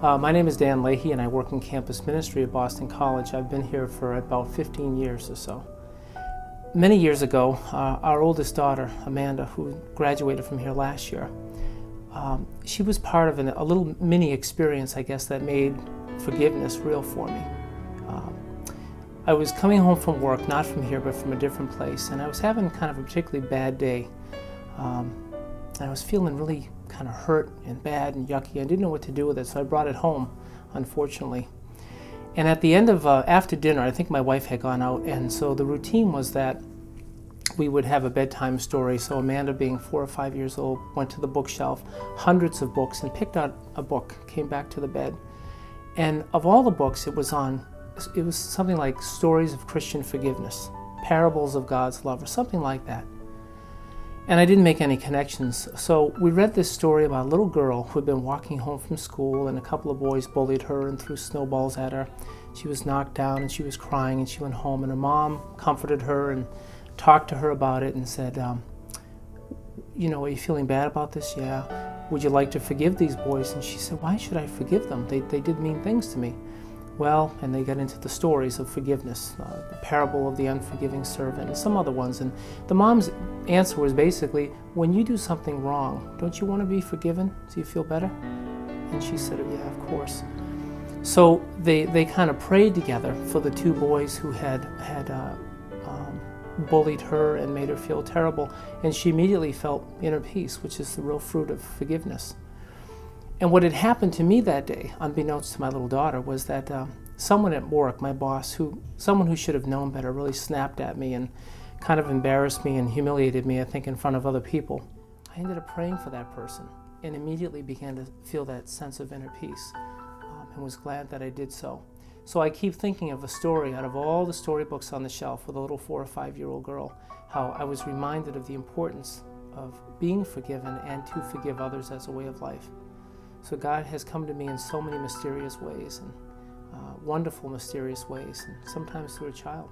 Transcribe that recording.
My name is Dan Leahy and I work in campus ministry at Boston College. I've been here for about 15 years or so. Many years ago, our oldest daughter, Amanda, who graduated from here last year, she was part of a little mini experience, I guess, that made forgiveness real for me. I was coming home from work, not from here, but from a different place, and I was having kind of a particularly bad day. I was feeling really kind of hurt and bad and yucky. I didn't know what to do with it, so I brought it home, unfortunately. And at the end of, after dinner, I think my wife had gone out, and so the routine was that we would have a bedtime story. So Amanda, being 4 or 5 years old, went to the bookshelf, hundreds of books, and picked out a book, came back to the bed. And of all the books, it was something like Stories of Christian Forgiveness, Parables of God's Love, or something like that. And I didn't make any connections. So we read this story about a little girl who had been walking home from school, and a couple of boys bullied her and threw snowballs at her. She was knocked down and she was crying, and she went home, and her mom comforted her and talked to her about it and said, you know, are you feeling bad about this? Yeah. Would you like to forgive these boys? And she said, why should I forgive them? They did mean things to me. Well, and they got into the stories of forgiveness, the parable of the unforgiving servant, and some other ones. And the mom's answer was basically, when you do something wrong, don't you want to be forgiven? Do you feel better? And she said, oh, yeah, of course. So they kind of prayed together for the two boys who had bullied her and made her feel terrible. And she immediately felt inner peace, which is the real fruit of forgiveness. And what had happened to me that day, unbeknownst to my little daughter, was that someone at work, my boss, someone who should have known better, really snapped at me and kind of embarrassed me and humiliated me, I think, in front of other people. I ended up praying for that person and immediately began to feel that sense of inner peace, and was glad that I did so. So I keep thinking of a story out of all the storybooks on the shelf with a little 4 or 5-year-old girl, how I was reminded of the importance of being forgiven and to forgive others as a way of life. So God has come to me in so many mysterious ways, and wonderful mysterious ways, and sometimes through a child.